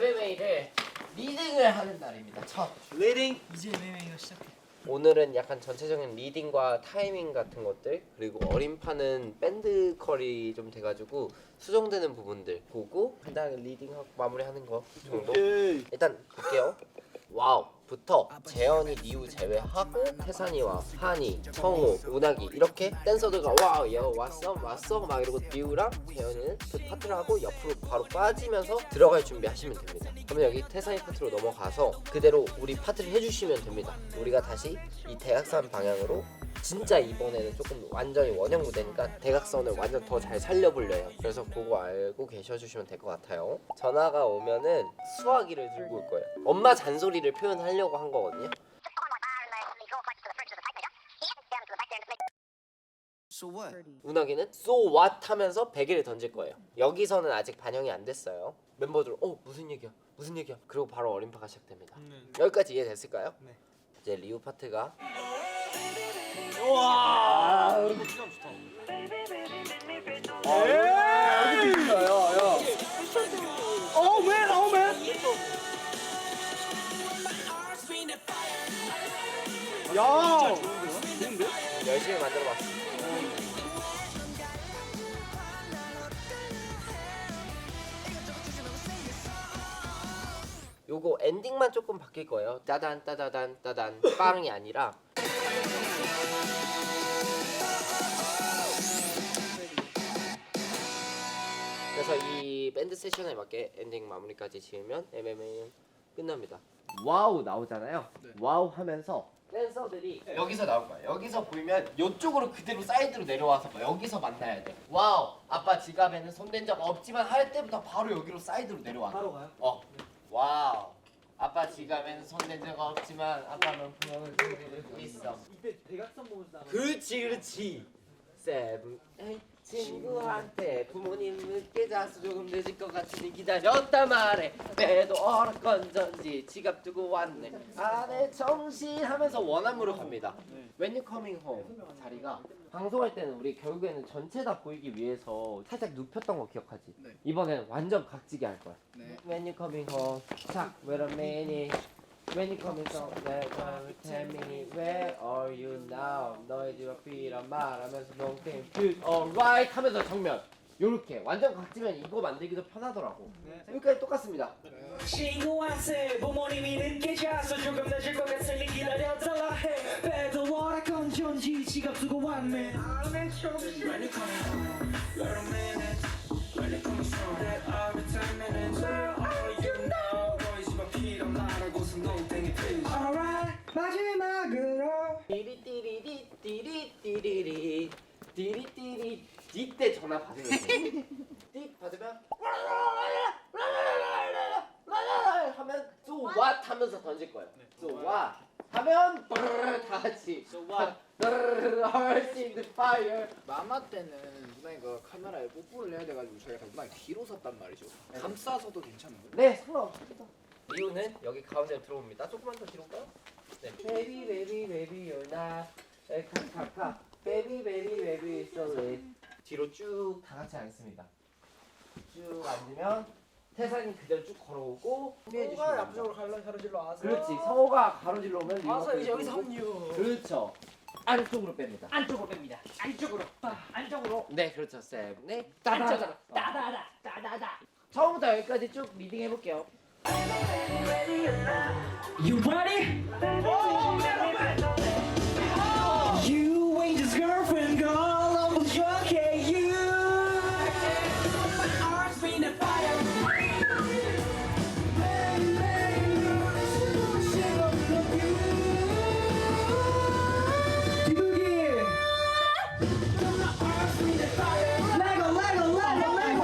MMA를 리딩을 하는 날입니다. 첫 리딩. 이제 MMA가 시작해. 오늘은 약간 전체적인 리딩과 타이밍 같은 것들, 그리고 어림판은 밴드 컬이 좀 돼가지고 수정되는 부분들 보고 간단하게 리딩하고 마무리하는 거 정도. 일단 볼게요. 와우 부터 재현이, 니우 제외하고 태산이와 한이, 성우, 운학이 이렇게 댄서들가 와우 야 왔어 막 이러고 니우랑 재현이는 그 파트를 하고 옆으로 바로 빠지면서 들어갈 준비하시면 됩니다. 그러면 여기 태산이 파트로 넘어가서 그대로 우리 파트를 해주시면 됩니다. 우리가 다시 이 대각선 방향으로, 진짜 이번에는 조금 완전히 원형 무대니까 대각선을 완전 더 잘 살려보려요. 그래서 그거 알고 계셔주시면 될 것 같아요. 전화가 오면은 수화기를 들고 올 거예요. 엄마 잔소리를 표현하려고 한 거거든요. 운하기는 so what 하면서 베개를 던질 거예요. 여기서는 아직 반영이 안 됐어요. 멤버들 무슨 얘기야 그리고 바로 어림파가 시작됩니다. 여기까지 이해됐을까요? 네. 이제 리우 파트가 와. 이거 진짜 좋다. 야. 좋은데? 열심히 만들어봤어. 요거 엔딩만 조금 바뀔 거예요. 따단 따다단 따단 빵이 아니라 그래서 이 밴드 세션에 맞게 엔딩 마무리까지 지으면 MMA는 끝납니다. 와우 나오잖아요. 네. 와우 하면서 댄서들이 여기서 나올 거야. 여기서 보이면 이쪽으로 그대로 사이드로 내려와서 여기서 만나야 돼. 와우 아빠 지갑에는 손댄 적 없지만 할 때부터 바로 여기로 사이드로 내려와. 바로 가요? 와우 아빠 지갑에는 손댄 적 없지만 아빠는 분명히 들고 있어. 이때 대각선 보면서 나가. 그렇지. 세븐 에잇 친구한테 부모님 늦게 자서 조금 늦을 것 같으니 기다렸다 말해. 배도 얼었건전지 지갑 두고 왔네. 안에 정신 하면서 원함으로 갑니다. When you coming home 자리가 방송할 때는 우리 결국에는 전체 다 보이기 위해서 살짝 눕혔던 거 기억하지? 네. 이번에는 완전 각지게 할 거야. 네. When you coming home 자 wait a minute When you coming home tell me where are you now 너의 집 앞이란 말하면서 동생 good alright 하면서 정면 요렇게 완전 각지면 이거 만들기도 편하더라고. 네. 여기까지 똑같습니다. 친구한테 부모님이 늦게 자서 조금 늦을 것 같으니 기다려달라 해. 배도 월화건전지 지갑 두고 왔네. 안에 정신. When you coming home, wait a minute. When you coming home, that every 10 minutes. Where are you now? 너희 집 앞이란 말하고서 농땡이 피지. Alright, 마지막으로. 띠리띠리리 띠리띠리리 띠리띠리 이때 전화 받으면 돼. 띠 받으면 하면 so what 하면서 던질 거예요. so what 하면 다 같이 So what? Earth in the fire. 마마 때는 누나이가 카메라에 뽀뽀를 해야 돼가지고 저희가 누나이 뒤로 섰단 말이죠. 감싸서도 괜찮은데? 네 상관없습니다. 이유는 여기 가운데 들어옵니다. 조금만 더 뒤로 올까요? 네. Baby baby baby you're not 카카카 Baby baby baby so late. 뒤로 쭉 다 같이 앉습니다. 쭉 앉으면 태산이 그대로 쭉 걸어오고 준비해 주시면 됩니다. 앞쪽으로 가로질러 와서. 그렇지. 성호가 가로질러 오면 와서 리버풀 이제 여기서 들고. 합류. 그렇죠. 안쪽으로 뺍니다. 안쪽으로 뺍니다. 안쪽으로. 안쪽으로. 네 그렇죠. 쌤. 네. 안쪽으로. 따다다. 따다다. 처음부터 여기까지 쭉 리딩 해볼게요. You ready? You ain't his girlfriend, girl. I'm with your you. Heart's been a fire. 비둘기. 레고 레고 레고 레고.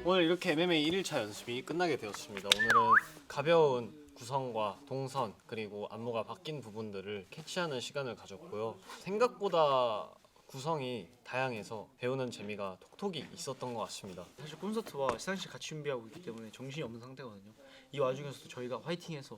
오늘 이렇게 MMA 1일차 연습이 끝나게 되었습니다. 오늘은 가벼운 구성과 동선 그리고 안무가 바뀐 부분들을 캐치하는 시간을 가졌고요. 생각보다 구성이 다양해서 배우는 재미가 톡톡이 있었던 것 같습니다. 사실 콘서트와 시상식 같이 준비하고 있기 때문에 정신이 없는 상태거든요. 이 와중에서도 저희가 화이팅해서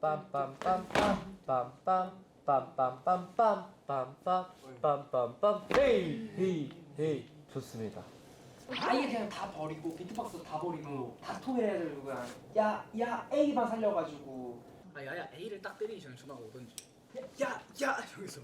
빰빰빰빰빰빰빰빰빰빰빰빰빰빰빰빰빰 헤이 좋습니다. 아예 그냥 다 버리고 비트박스 다 버리고 다 통일해야 되고 그냥 야 A만 살려가지고 야야 A를 딱 때리기 전에 전화가 오던지. 야 여기서.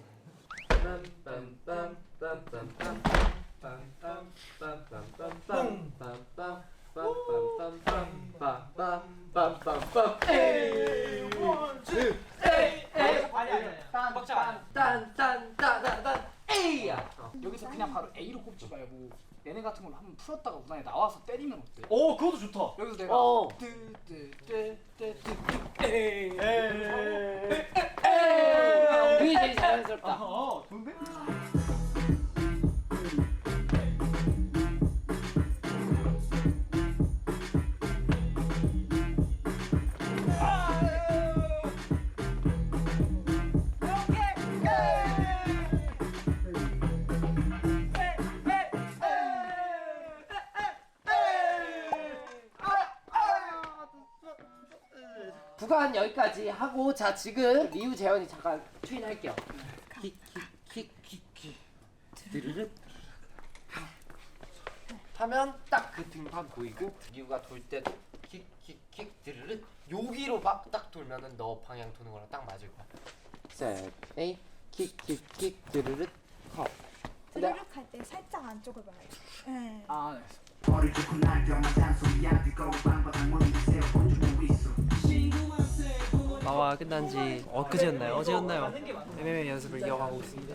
여기서 그냥 바로 A로 꼽지 말고 얘네 같은 걸로 한번 풀었다가 우산에 나와서 때리면 어때? 오 그것도 좋다. 여기서 내가 그게 제일 자연스럽다. 좋은데? 구간 여기까지 하고 자 지금 리우 재현이 잠깐 트윈 할게요. 킥킥킥킥킥 드르륵 하면 딱 그 등판 보이고 리우가 돌 때도 킥킥킥 드르륵 여기로 딱 돌면은 너 방향 도는 거랑 딱 맞을 거야. 셋, 에이 킥킥킥 드르륵 컵. 드르륵 할 때 살짝 안쪽을 봐요. 네. 아 네. 마와 끝난 지 엊그제였나요? 어제였나요? MMA 연습을 이어가고 있습니다.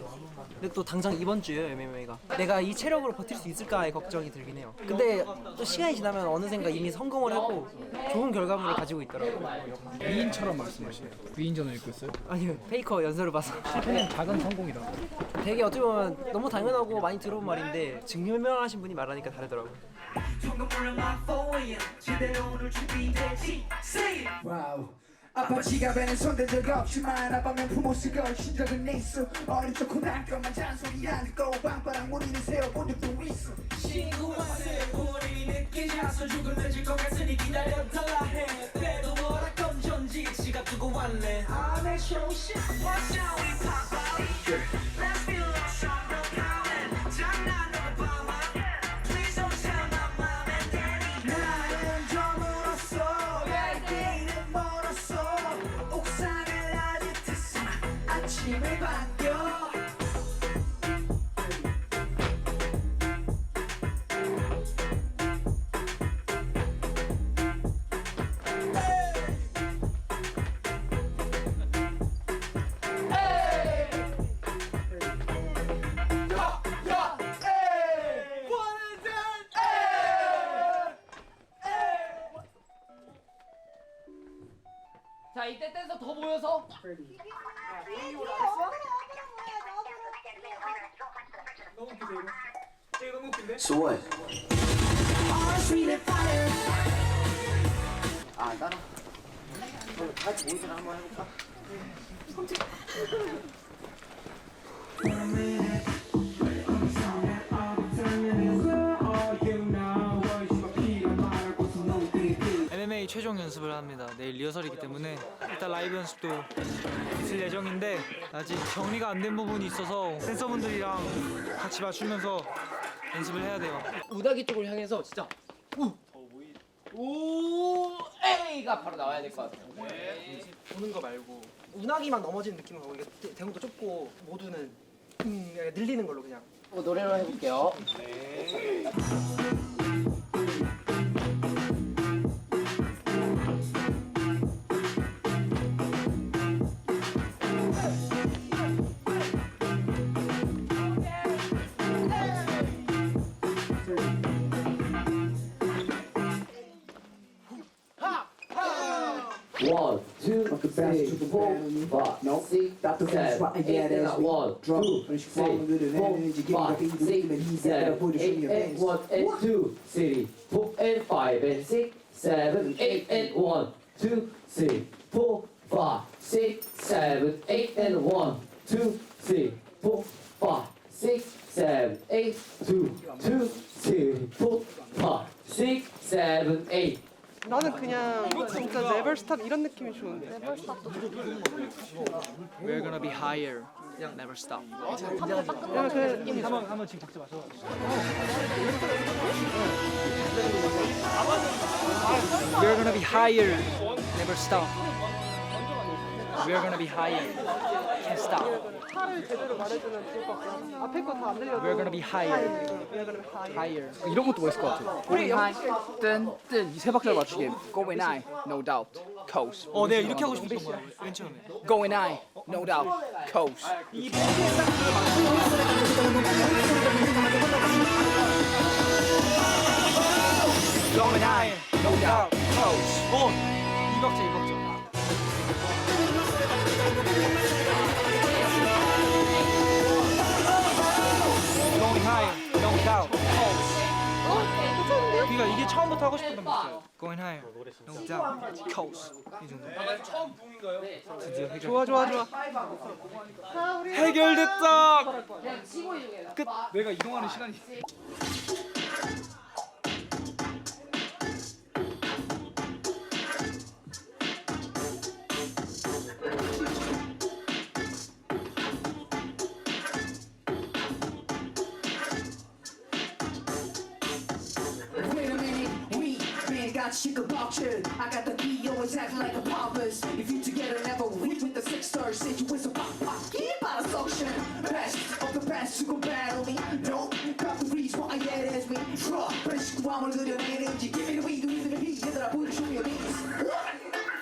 근데 또 당장 이번 주에 MMA가 내가 이 체력으로 버틸 수 있을까의 걱정이 들긴 해요. 근데 또 시간이 지나면 어느샌가 이미 성공을 하고 좋은 결과물을 가지고 있더라고요. 위인처럼 말씀하시네요. 위인전을 읽고 있어요? 아니요, 페이커 연설을 봐서 실패는 작은 성공이다. 되게 어떻게 보면 너무 당연하고 많이 들어본 말인데 증명하신 분이 말하니까 다르더라고요. 통금 불러 my phone 제대로 오늘 준비됐지 Say it 와우 아빠 지갑에는 손댄 적 없지만 아빠면 품었을 걸 신적은 있어 어릴 적 고등학교만 잔소리 안 듣고 빵빠랑 무늬는 세워본 적도 있어 신고하세 부모님이 늦게 자서 죽을 질 것 같으니 기다려달라 해 그래도 뭐라 건전지 지갑 두고 왔네 I'm at your shit What's up we pop out Let's feel like something coming 장난으로 봐봐 Please don't tell my mom and daddy 나는 좀 울었어 갈 때는 멀었어 옥상을 아지트서 아침을 반겨 자 이때 댄서 더 모여서 So what? MMA 최종 연습을 합니다. 내일 리허설이기 때문에 일단 라이브 연습도 있을 예정인데 아직 정리가 안 된 부분이 있어서 댄서분들이랑 같이 맞추면서 연습을 해야 돼요. 우다기 쪽을 향해서 진짜 오 에이가 바로 나와야 될 것 같아요. 보는 거 말고 운하기만 넘어지는 느낌으로 이게 대문도 좁고 모두는 늘리는 걸로 그냥. 노래로 해볼게요. One, two, three, 4, 5, 6, 7, 8, and 1, 2, 3, 4, 5, 6, 7, 8, and 1, and 2, 3, 4, and 5, and 6, 7, 8, and 1, 2, 3, 4, 5, 6, 7, 8, and 1, 2, 3, 4, 5, 6, 7, 8, 2, 3, 4, 5, 6, 7, 8. 나는 그냥 진짜 네버스탑 이런 느낌이 좋은데. We're gonna be higher. Never stop. 그냥 그 한번 지금 박자 맞춰. We're gonna be higher. Never stop. We're gonna be higher. Can't stop. 차를 제대로 말해주면 좋을 것 같고 앞에 거 다 안 들려도 We're gonna be higher. We're gonna be higher. Higher. 이런 것도 멋있을 것 같아. 우리 뜬뜬이세 박자를 맞추게. Going high, no doubt. Coast. 내가 이렇게 하고 싶었던 거야. 맨 처음에. Going high, no doubt. Coast. Going high, no doubt. Coast. 이 박자 이 박자. Going higher, no doubt. 그러니까 이게 처음부터 하고 싶었던 박자예요. Going higher, no doubt. Coast. 이 정도. 처음 부분인가요? 드디어 해결. 좋아. 해결됐다. 끝. 내가 이동하는 시간이. Wait a minute, we man got sick about you. I got the key, always acting like a pompous. If you together never weak with the 6-star situation, pop, keep out of social. Best of the best, you go battle me. Don't got the reason why I get as me. Draw, but it's I'm good at energy. Give me the weed, give me the beat, that I put it, show me your knees.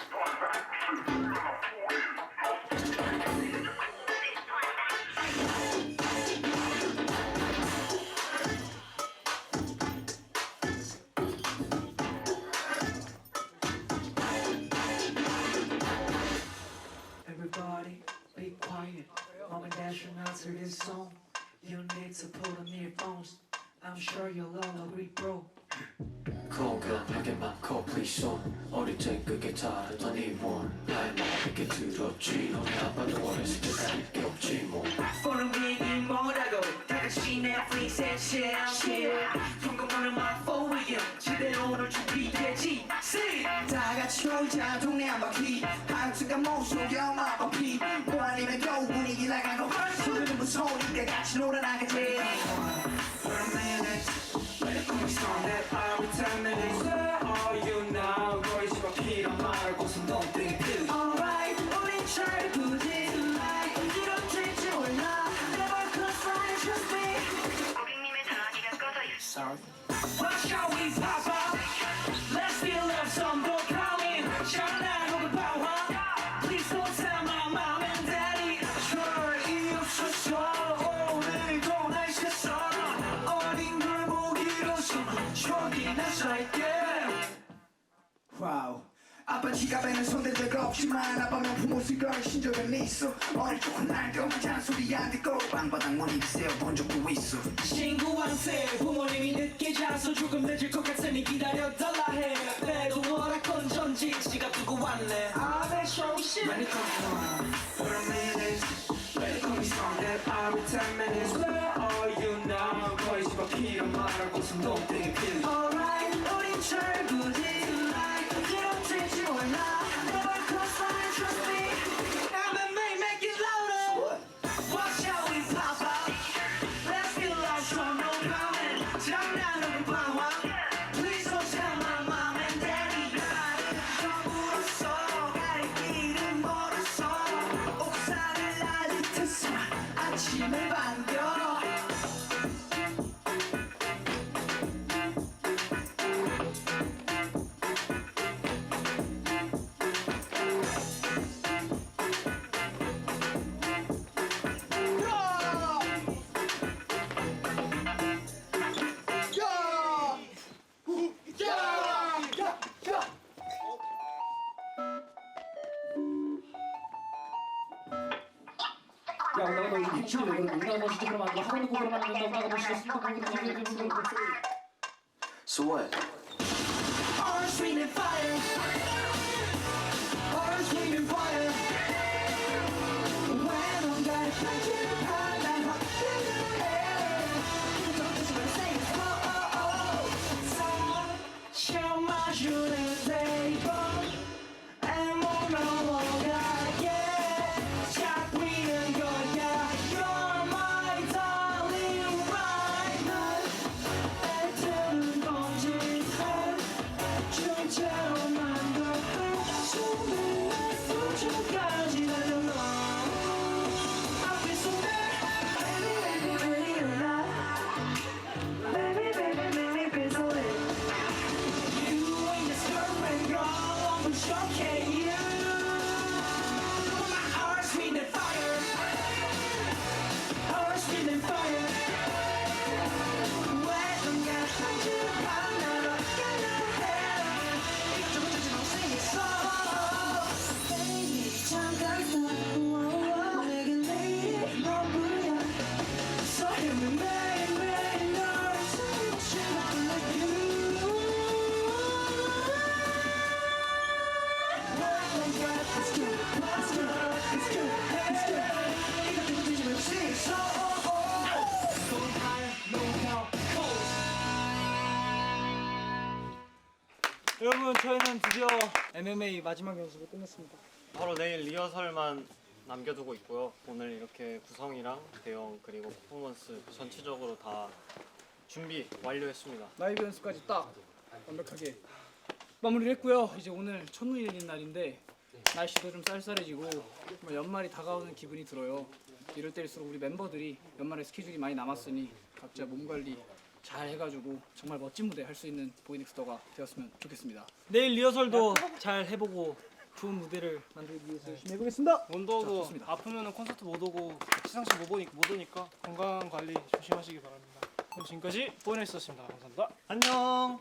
Everybody, be quiet. Mom and Dad should answer this song. You need to put on earphones. I'm sure you'll all agree, bro. 고급하게 많고 please 어릴 때 그게 다르던 이원 나의 말에게 들었지 너네 아빠도 어렸을 때 다를 게 없지 뭐 보는 비행기 뭐라고 다같이 넷플릭스에 share 통금하는 my phone 제대로 오늘 준비되지 다같이 놀자 동네 한 바퀴 하여튼간 모속여 마법이 뭐 아니면 겨우 분위기 나가고 소리는 무서우니까 같이 놀아나가지 Let it come strong that every 10 minutes Where are you now? 거의 집 앞이란 말고선 don't think it Alright 우린 철부지 Tonight 이렇게 될지 몰라 Never close line trust me 고객님의 전화기가 꺼져 있어 Sorry What shall we pop up? Let's feel love some go coming 장난 혹은 방황 Please don't tell my mom and daddy 절이 없었어 오늘도 날 씻어 어린 걸 보기로서 추억이 나서있게 와우 아빠 지갑에는 손댈 데가 없지만 아빠 명품 옷을 걸신 적은 있어 어릴 적은 날도만 잔소리 안 듣고 방바닥 머리 세워본 적도 있어 친구한테 부모님이 늦게 자서 조금 늦을 것 같으니 기다려달라 해 그래도 뭐랄건 전지 지갑 두고 왔네 아 내 쇼시 Let it come on for a minute Let it come strong that every 10 minutes Where are you now 거의 집 앞이란 말하고선 don't think it Alright 우린 철부지 Tonight 이렇게 될지 몰라 Never close line trust me MMA make it louder What shall we pop up Let's feel love from no comment 장난 혹은 방황 Please don't tell my mom and daddy 더 울었어 갈 길은 멀었어 옥상을 나듯해서 아침을 반겨 So what? Orange, green and fire Orange, green and fire When I'm gonna punch you hard 난 확실해 Don't just wanna say it's 상 마주는 table And 못 넘어가게 잡히는 거야 You're my darling right now 애들은 번지해 진짜로 만들어 숨을 수준까지 달려나 I feel so bad Baby baby baby tonight Baby baby make me feel so lit You ain't just girlfriend girl I'm shocking you My heart's feeling fire Heart's feeling fire 왜 넌가 한줄만 날아가려 해 조금 조금 생겼어 Baby 잠깐 stop 내겐 내일이 너무야 So hear me 매일매일 너를 생각지만 like you Let's go, let's go, let's go, let's go, let's go 이거 조금 조금 생겼어 So high, no doubt, 여러분 저희는 드디어 MMA 마지막 연습을 끝냈습니다. 바로 내일 리허설만 남겨두고 있고요. 오늘 이렇게 구성이랑 대형 그리고 퍼포먼스 전체적으로 다 준비 완료했습니다. 라이브 연습까지 딱 완벽하게 마무리를 했고요. 이제 오늘 첫눈이 내린 날인데 날씨도 좀 쌀쌀해지고 정말 연말이 다가오는 기분이 들어요. 이럴 때일수록 우리 멤버들이 연말에 스케줄이 많이 남았으니 각자 몸 관리 잘 해가지고 정말 멋진 무대 할 수 있는 보이넥스터가 되었으면 좋겠습니다. 내일 리허설도 잘 해보고 좋은 무대를 만들기 위해서 열심히 해보겠습니다. 원더도 좋습니다. 아프면 콘서트 못 오고 시상식 못 오니까 건강 관리 조심하시기 바랍니다. 그럼 지금까지 보이넥스였습니다. 감사합니다. 안녕.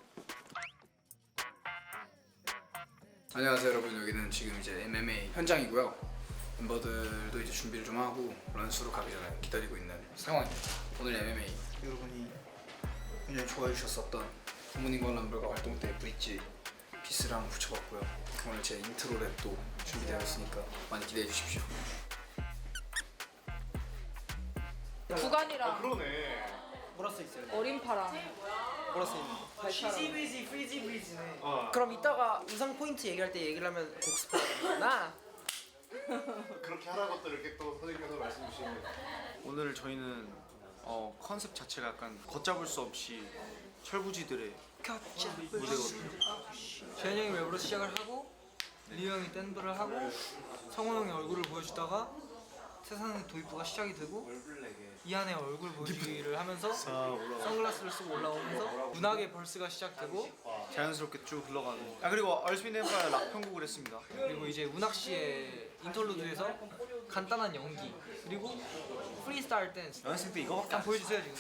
안녕하세요 여러분. 여기는 지금 이제 MMA 현장이고요. 멤버들도 이제 준비를 좀 하고 런스로 가기 전에 기다리고 있는 상황입니다. 오늘 MMA 여러분이 굉장히 좋아해 주셨었던 굿모닝 럼블과 활동 때 브릿지 피스랑 붙여봤고요. 오늘 제 인트로 랩도 준비되어 있으니까 많이 기대해 주십시오. 구간이랑 몰았어 있어요. 어린파랑 몰았어 있는. 시지 브리지 프리지 브리지네. 그럼 이따가 의상 포인트 얘기할 때 얘기를 하면 곡 스포나. 그렇게 하라고 또 이렇게 또 선생님께서 말씀 주시는 오늘 저희는 컨셉 자체가 약간 걷잡을 수 없이 철부지들의 무대거든요. 재현이 형이 랩으로 시작을 하고 리우 형이 댄브를 하고 성훈 형이 얼굴을 보여주다가 세상의 도입부가 시작이 되고 이한의 얼굴 보여주기를 하면서 선글라스를 쓰고 올라오면서 문학의 벌스가 시작되고 자연스럽게 쭉 흘러가는. 그리고 얼스윈 엠파의 락 편곡을 했습니다. 그리고 이제 운학 씨의 인터루드에서 간단한 연기 그리고 프리스타일 댄스 연습생 때 이거밖에 한번 보여주세요 지금.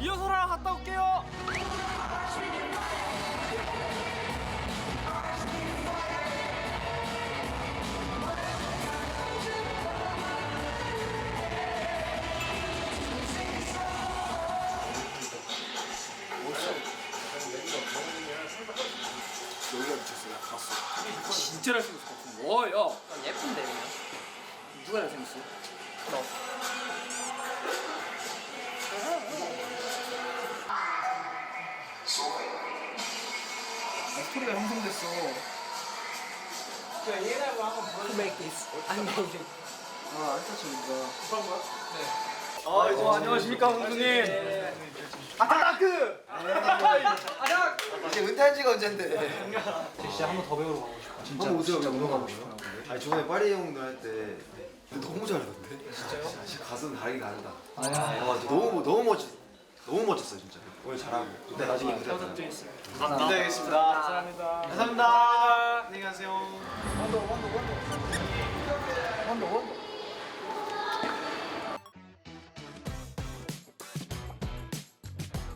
리허설 하러 갔다 올게요. 여기가 미쳤어. 나 갔어. 진짜 잘생겼어. 와, 야. 예쁜데 그냥. 누가 잘생겼어? 너. 스토리가 형성됐어. 얘라고 한번 보여줘. Make this. Amazing. 안 타쳐 안녕하십니까 공주님. 아타크. 이제 은퇴한 지가 언젠데. 진짜 한번 더 배우러 가고 싶어. 진짜 오세요. 진짜 운동 가고 싶어요. 아니 저번에 파리 형도 할 때 너무 잘하던데. 진짜요? 진짜 가슴 다르게 다르다. 너무 멋졌어요 진짜. 오늘 잘하고. 근데 나중에 무대 기대하겠습니다. 감사합니다. 감사합니다. 안녕히 가세요.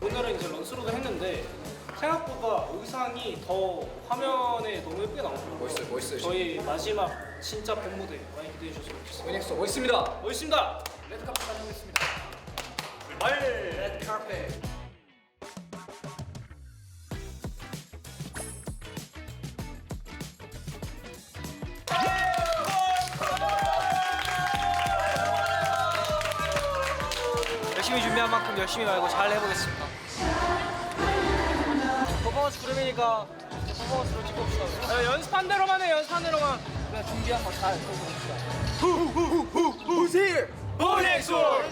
오늘은 이제 런스로도 했는데 생각보다 의상이 더 화면에 너무 예쁘게 나오더라고요. 멋있어요. 저희 마지막 진짜 본 무대 많이 기대해 주셨으면 좋겠습니다. 웨넥스 멋있습니다. 멋있습니다. 레드카펫 다녀오겠습니다. 레드카펫. 열심히 준비한 만큼 열심히 말고 잘 해보겠습니다. 퍼포먼스 그룹이니까 퍼포먼스로 찍고 봅시다. 연습한 대로만 해. 연습한 대로만. 그냥 준비한 거 잘 해봅시다. Who's here? 보넥소.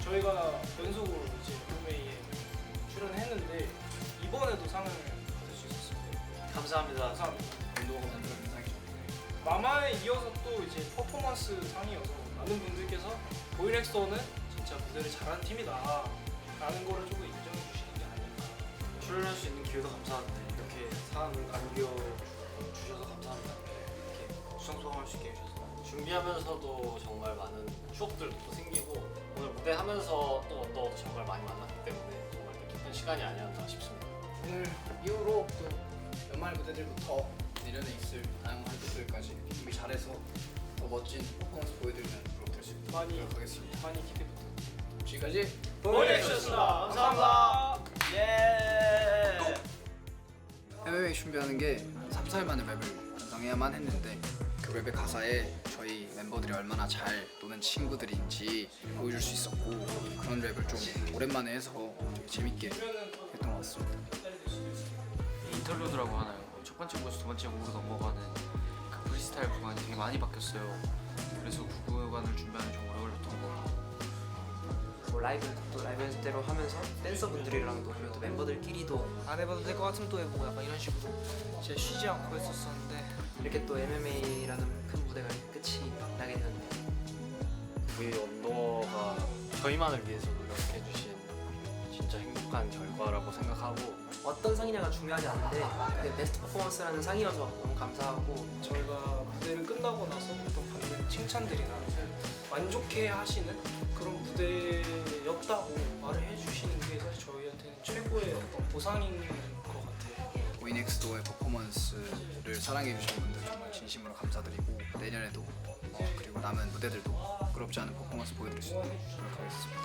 저희가 연속으로 이제 룸메이에 출연했는데 이번에도 상을 받을 수 있었습니다. 감사합니다. 감사합니다. 마마에 이어서 또 이제 퍼포먼스 상이어서 많은 분들께서 보이넥스터는 진짜 무대를 잘하는 팀이다 라는 거를 조금 인정해 주시는 게 아닐까. 출연할 수 있는 기회도 감사한데 이렇게 상을 안겨주셔서 감사합니다. 이렇게 수상소감할 수 있게 해주셔서. 준비하면서도 정말 많은 추억들도 또 생기고 오늘 무대 하면서 또 정말 많이 만났기 때문에 정말 기쁜 시간이 아니었나 싶습니다. 오늘 이후로 또 연말 무대들부터 내년에 있을 다양한 활동들까지 준비 잘해서 더 멋진 퍼포먼스 보여드리면 노력할 수 있도록 많이 노력하겠습니다. 많이 기대 부탁드립니다. 지금까지 보이넥스였습니다. 감사합니다. 예. MMA 준비하는 게 3살 만에 랩을 완성해야만 했는데 그 랩의 가사에 저희 멤버들이 얼마나 잘 노는 친구들인지 보여줄 수 있었고 그런 랩을 좀 오랜만에 해서 되게 재밌게 했던 것 같습니다. 인터루드라고 하나요? 첫 번째 곡에서 두 번째 곡으로 넘어가는 그 프리스타일 구간이 되게 많이 바뀌었어요. 그래서 그 구간을 준비하는 좀 오래 걸렸던 것 같아요. 뭐 라이브 연습대로 하면서 댄서분들이랑도 그리고 또 멤버들끼리도 안 해봐도 될 것 같으면 또 해보고 약간 이런 식으로 진짜 쉬지 않고 했었었는데 이렇게 또 MMA라는 큰 무대가 끝이 나겠는데 V 언더가 저희만을 위해서 노력해주신 진짜 행복한 결과라고 생각하고 어떤 상이냐가 중요하지 않은데 그 베스트 퍼포먼스라는 상이어서 너무 감사하고 저희가 무대를 끝나고 나서 어떤 받는 칭찬들이나 만족해 하시는 그런 무대였다고 말을 해주시는 게 사실 저희한테는 최고의 어떤 보상인 것 같아요. 보이넥스트의 퍼포먼스를 사랑해 주신 분들 정말 진심으로 감사드리고 내년에도 그리고 남은 무대들도 부끄럽지 않은 퍼포먼스 보여드릴 수 있도록 노력하겠습니다.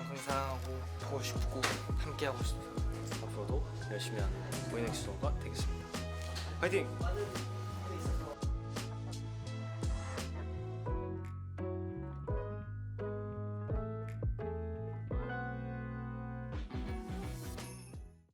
항상 사랑하고 보고 싶고 함께하고 싶어요. 앞으로도 열심히 하는 보이넥스가 되겠습니다. 화이팅!